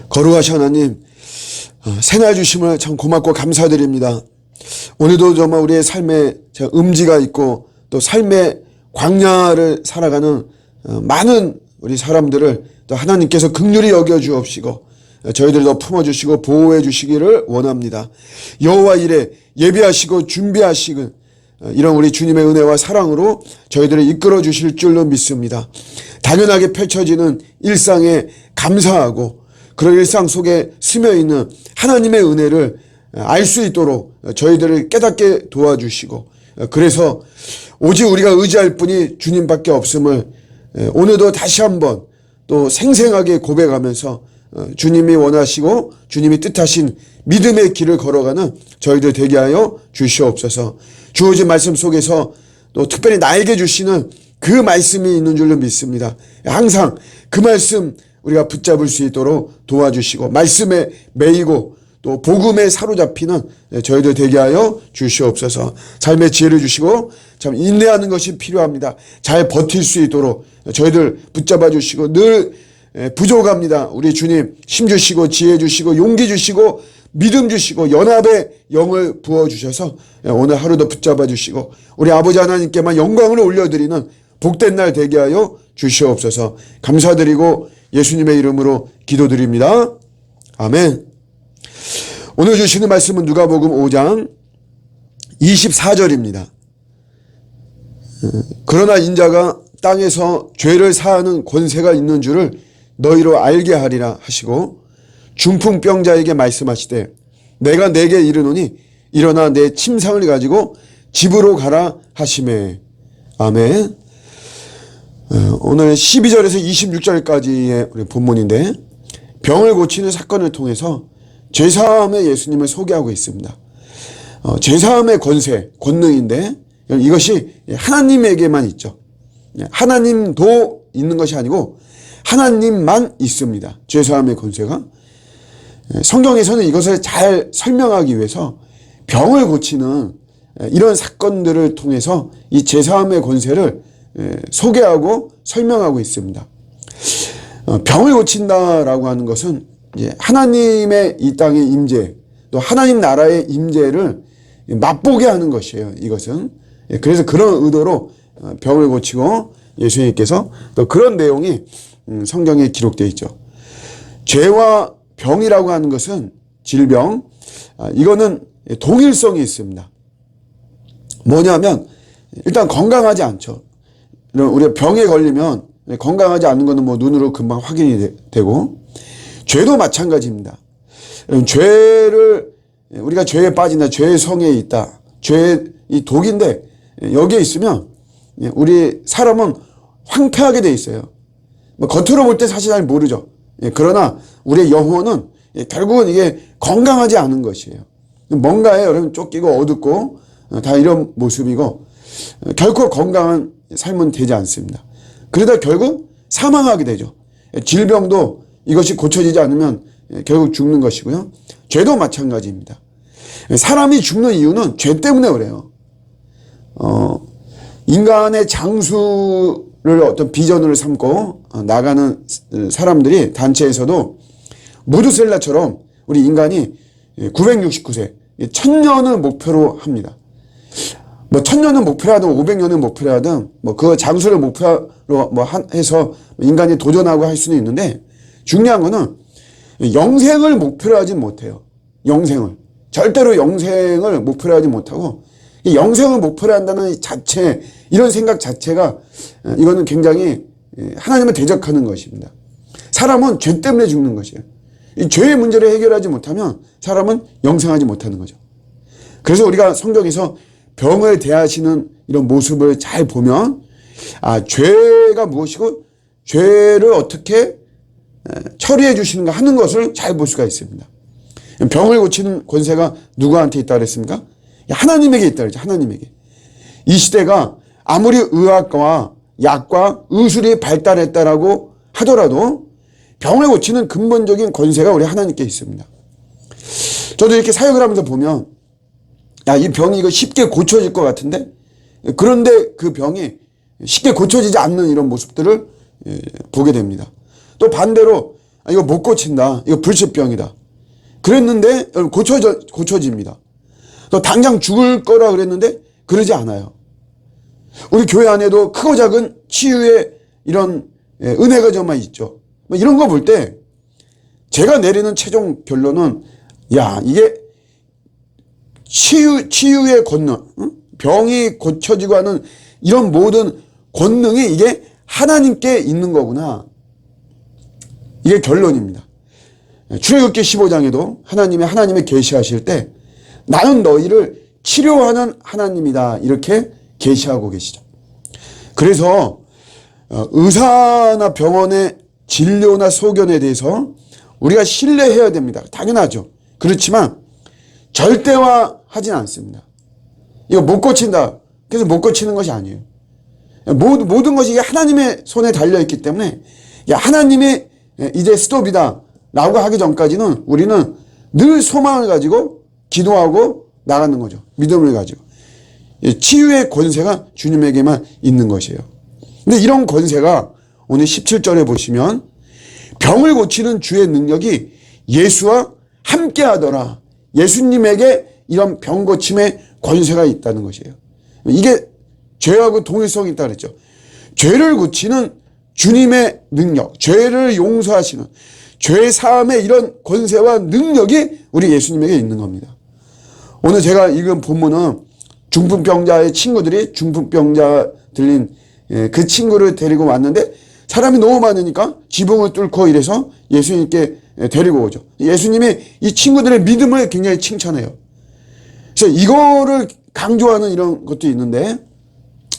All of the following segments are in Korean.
거룩하신 하나님, 새날 주심을 참 고맙고 감사드립니다. 오늘도 정말 우리의 삶에 음지가 있고 또 삶의 광야를 살아가는 많은 우리 사람들을 또 하나님께서 긍휼히 여겨 주옵시고 저희들도 품어주시고 보호해 주시기를 원합니다. 여호와 일에 예비하시고 준비하시고 이런 우리 주님의 은혜와 사랑으로 저희들을 이끌어 주실 줄로 믿습니다. 당연하게 펼쳐지는 일상에 감사하고 그런 일상 속에 스며있는 하나님의 은혜를 알 수 있도록 저희들을 깨닫게 도와주시고, 그래서 오직 우리가 의지할 분이 주님밖에 없음을 오늘도 다시 한번 또 생생하게 고백하면서 주님이 원하시고 주님이 뜻하신 믿음의 길을 걸어가는 저희들 되게 하여 주시옵소서. 주어진 말씀 속에서 또 특별히 나에게 주시는 그 말씀이 있는 줄로 믿습니다. 항상 그 말씀 우리가 붙잡을 수 있도록 도와주시고 말씀에 매이고 또 복음에 사로잡히는 저희들 되게 하여 주시옵소서. 삶의 지혜를 주시고 참 인내하는 것이 필요합니다. 잘 버틸 수 있도록 저희들 붙잡아 주시고 늘 부족합니다. 우리 주님 힘 주시고 지혜 주시고 용기 주시고 믿음 주시고 연합의 영을 부어주셔서 오늘 하루도 붙잡아 주시고 우리 아버지 하나님께만 영광을 올려드리는 복된 날 되게 하여 주시옵소서. 감사드리고 예수님의 이름으로 기도드립니다. 아멘. 오늘 주시는 말씀은 누가복음 5장 24절입니다. 그러나 인자가 땅에서 죄를 사하는 권세가 있는 줄을 너희로 알게 하리라 하시고 중풍병자에게 말씀하시되 내가 내게 이르노니 일어나 내 침상을 가지고 집으로 가라 하시매. 아멘. 오늘 12절에서 26절까지의 우리 본문인데 병을 고치는 사건을 통해서 죄사함의 예수님을 소개하고 있습니다. 죄사함의 권세, 권능인데 이것이 하나님에게만 있죠. 하나님도 있는 것이 아니고 하나님만 있습니다. 죄사함의 권세가. 성경에서는 이것을 잘 설명하기 위해서 병을 고치는 이런 사건들을 통해서 이 죄사함의 권세를 소개하고 설명하고 있습니다. 병을 고친다라고 하는 것은 이제 하나님의 이 땅의 임재, 또 하나님 나라의 임재를 맛보게 하는 것이에요. 이것은. 그래서 그런 의도로 병을 고치고 예수님께서 또 그런 내용이 성경에 기록되어 있죠. 죄와 병이라고 하는 것은 질병, 이거는 동일성이 있습니다. 뭐냐면 일단 건강하지 않죠. 우리가 병에 걸리면 건강하지 않은 것은 뭐 눈으로 금방 확인이 되고 죄도 마찬가지입니다. 죄를 우리가 죄에 빠진다, 죄의 성에 있다, 죄의 이 독인데 여기에 있으면 우리 사람은 황폐하게 돼 있어요. 뭐 겉으로 볼 때 사실 잘 모르죠. 그러나 우리의 영혼은 결국은 이게 건강하지 않은 것이에요. 뭔가에 여러분 쫓기고 어둡고 다 이런 모습이고 결코 건강한 삶은 되지 않습니다. 그러다 결국 사망하게 되죠. 질병도 이것이 고쳐지지 않으면 결국 죽는 것이고요. 죄도 마찬가지입니다. 사람이 죽는 이유는 죄 때문에 그래요. 인간의 장수를 어떤 비전으로 삼고 나가는 사람들이 단체에서도 무드셀라처럼 우리 인간이 969세, 1000년을 목표로 합니다. 뭐 1000년을 목표로 하든 500년을 목표로 하든 뭐 그 장수를 목표로 해서 인간이 도전하고 할 수는 있는데 중요한 거는 영생을 목표로 하진 못해요. 영생을. 절대로 영생을 목표로 하지 못하고 이 영생을 목표로 한다는 이 자체, 이런 생각 자체가 이거는 굉장히 하나님을 대적하는 것입니다. 사람은 죄 때문에 죽는 것이에요. 이 죄의 문제를 해결하지 못하면 사람은 영생하지 못하는 거죠. 그래서 우리가 성경에서 병을 대하시는 이런 모습을 잘 보면 죄가 무엇이고 죄를 어떻게 처리해 주시는가 하는 것을 잘 볼 수가 있습니다. 병을 고치는 권세가 누구한테 있다 그랬습니까? 하나님에게 있다 그랬죠. 하나님에게. 이 시대가 아무리 의학과 약과 의술이 발달했다라고 하더라도 병을 고치는 근본적인 권세가 우리 하나님께 있습니다. 저도 이렇게 사역을 하면서 보면 이 병이 이거 쉽게 고쳐질 것 같은데 그런데 그 병이 쉽게 고쳐지지 않는 이런 모습들을 보게 됩니다. 또 반대로 이거 못 고친다. 이거 불치병이다. 그랬는데 고쳐집니다. 또 당장 죽을 거라 그랬는데 그러지 않아요. 우리 교회 안에도 크고 작은 치유의 이런 은혜가 정말 있죠. 이런 거 볼 때 제가 내리는 최종 결론은 야, 이게 치유의 권능, 병이 고쳐지고 하는 이런 모든 권능이 이게 하나님께 있는 거구나. 이게 결론입니다. 출애굽기 15장에도 하나님의 계시하실 때 나는 너희를 치료하는 하나님이다. 이렇게 계시하고 계시죠. 그래서 의사나 병원의 진료나 소견에 대해서 우리가 신뢰해야 됩니다. 당연하죠. 그렇지만 절대화하진 않습니다. 이거 못 고친다. 그래서 못 고치는 것이 아니에요. 모든 것이 하나님의 손에 달려있기 때문에 야, 하나님이 이제 스톱이다 라고 하기 전까지는 우리는 늘 소망을 가지고 기도하고 나가는 거죠. 믿음을 가지고. 치유의 권세가 주님에게만 있는 것이에요. 근데 이런 권세가 오늘 17절에 보시면 병을 고치는 주의 능력이 예수와 함께 하더라. 예수님에게 이런 병 고침의 권세가 있다는 것이에요. 이게 죄하고 동일성이 있다 그랬죠. 죄를 고치는 주님의 능력, 죄를 용서하시는 죄 사함의 이런 권세와 능력이 우리 예수님에게 있는 겁니다. 오늘 제가 읽은 본문은 중풍병자의 친구들이 중풍병자 들린 그 친구를 데리고 왔는데 사람이 너무 많으니까 지붕을 뚫고 이래서 예수님께 데리고 오죠. 예수님이 이 친구들의 믿음을 굉장히 칭찬해요. 그래서 이거를 강조하는 이런 것도 있는데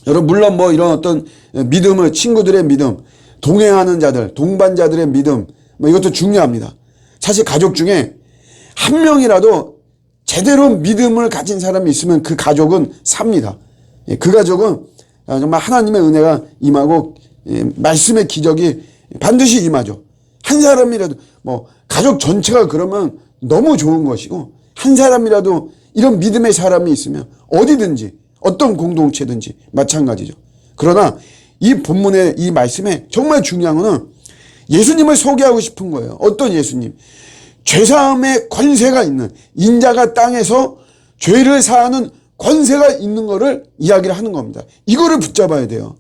여러분 물론 뭐 이런 어떤 믿음을 친구들의 믿음, 동행하는 자들, 동반자들의 믿음 뭐 이것도 중요합니다. 사실 가족 중에 한 명이라도 제대로 믿음을 가진 사람이 있으면 그 가족은 삽니다. 그 가족은 정말 하나님의 은혜가 임하고 말씀의 기적이 반드시 임하죠. 한 사람이라도 뭐 가족 전체가 그러면 너무 좋은 것이고 한 사람이라도 이런 믿음의 사람이 있으면 어디든지 어떤 공동체든지 마찬가지죠. 그러나 이 본문의 이 말씀에 정말 중요한 거는 예수님을 소개하고 싶은 거예요. 어떤 예수님? 죄사함의 권세가 있는 인자가 땅에서 죄를 사하는 권세가 있는 거를 이야기를 하는 겁니다. 이거를 붙잡아야 돼요.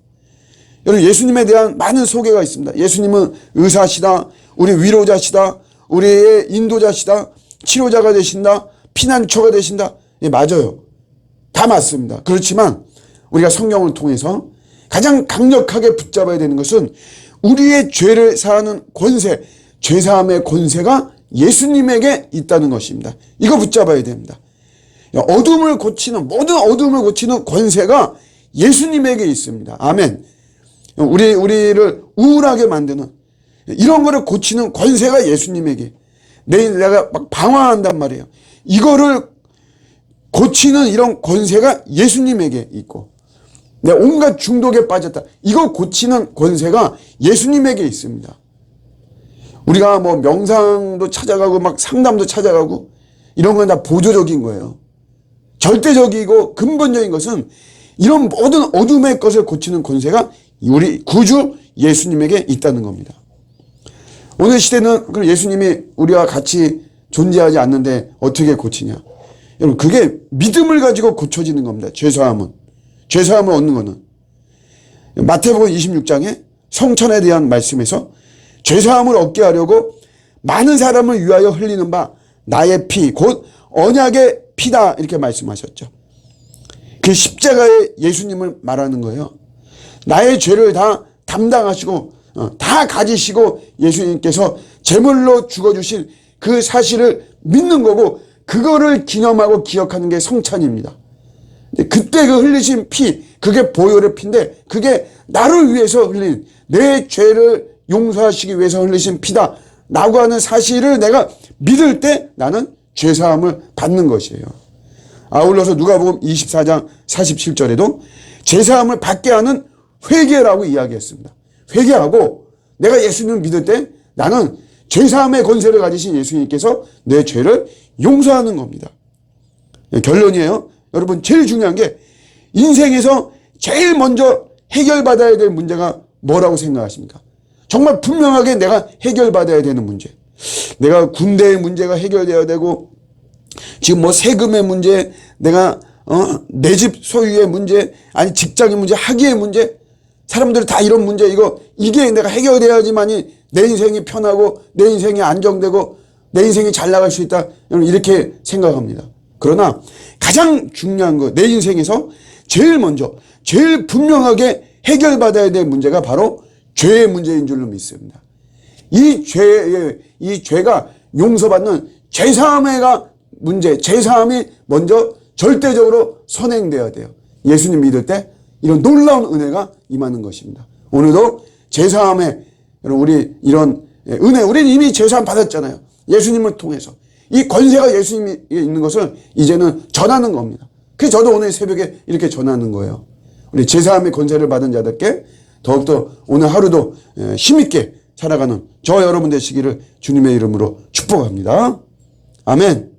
여러분 예수님에 대한 많은 소개가 있습니다. 예수님은 의사시다, 우리 위로자시다, 우리의 인도자시다, 치료자가 되신다, 피난처가 되신다. 예, 맞아요. 다 맞습니다. 그렇지만 우리가 성경을 통해서 가장 강력하게 붙잡아야 되는 것은 우리의 죄를 사하는 권세, 죄사함의 권세가 예수님에게 있다는 것입니다. 이거 붙잡아야 됩니다. 어둠을 고치는 모든 어둠을 고치는 권세가 예수님에게 있습니다. 아멘. 우리를 우울하게 만드는 이런 거를 고치는 권세가 예수님에게. 내가 막 방황한단 말이에요. 이거를 고치는 이런 권세가 예수님에게 있고 내 온갖 중독에 빠졌다. 이거 고치는 권세가 예수님에게 있습니다. 우리가 뭐 명상도 찾아가고 막 상담도 찾아가고 이런 건 다 보조적인 거예요. 절대적이고 근본적인 것은 이런 모든 어둠의 것을 고치는 권세가 우리 구주 예수님에게 있다는 겁니다. 오늘 시대는 그럼 예수님이 우리와 같이 존재하지 않는데 어떻게 고치냐? 여러분 그게 믿음을 가지고 고쳐지는 겁니다. 죄사함을 얻는 거는. 마태복음 26장에 성천에 대한 말씀에서 죄사함을 얻게 하려고 많은 사람을 위하여 흘리는 바 나의 피 곧 언약의 피다 이렇게 말씀하셨죠. 그 십자가의 예수님을 말하는 거예요. 나의 죄를 다 담당하시고 다 가지시고 예수님께서 제물로 죽어주신 그 사실을 믿는 거고 그거를 기념하고 기억하는 게 성찬입니다. 그때 그 흘리신 피 그게 보혈의 피인데 그게 나를 위해서 흘린 내 죄를 용서하시기 위해서 흘리신 피다 라고 하는 사실을 내가 믿을 때 나는 죄사함을 받는 것이에요. 아울러서 누가복음 24장 47절에도 죄사함을 받게 하는 회개라고 이야기했습니다. 회개하고 내가 예수님을 믿을 때 나는 죄사함의 권세를 가지신 예수님께서 내 죄를 용서하는 겁니다. 결론이에요. 여러분 제일 중요한 게 인생에서 제일 먼저 해결받아야 될 문제가 뭐라고 생각하십니까? 정말 분명하게 내가 해결받아야 되는 문제. 내가 군대의 문제가 해결돼야 되고, 지금 뭐 세금의 문제, 내가 내 집 소유의 문제, 아니 직장의 문제, 학위의 문제, 사람들 다 이런 문제, 이게 내가 해결돼야지만이 내 인생이 편하고 내 인생이 안정되고 내 인생이 잘 나갈 수 있다. 여러분 이렇게 생각합니다. 그러나 가장 중요한 거, 내 인생에서 제일 먼저 제일 분명하게 해결받아야 될 문제가 바로 죄의 문제인 줄로 믿습니다. 이 죄가 용서받는 제사함의가 문제, 제사함이 먼저 절대적으로 선행돼야 돼요. 예수님 믿을 때 이런 놀라운 은혜가 임하는 것입니다. 오늘도 제사함의 우리 이런 은혜, 우리는 이미 제사함 받았잖아요. 예수님을 통해서. 이 권세가 예수님이 있는 것을 이제는 전하는 겁니다. 그래서 저도 오늘 새벽에 이렇게 전하는 거예요. 우리 제사함의 권세를 받은 자들께 더욱더 오늘 하루도 힘있게 살아가는 저 여러분 되시기를 주님의 이름으로 축복합니다. 아멘.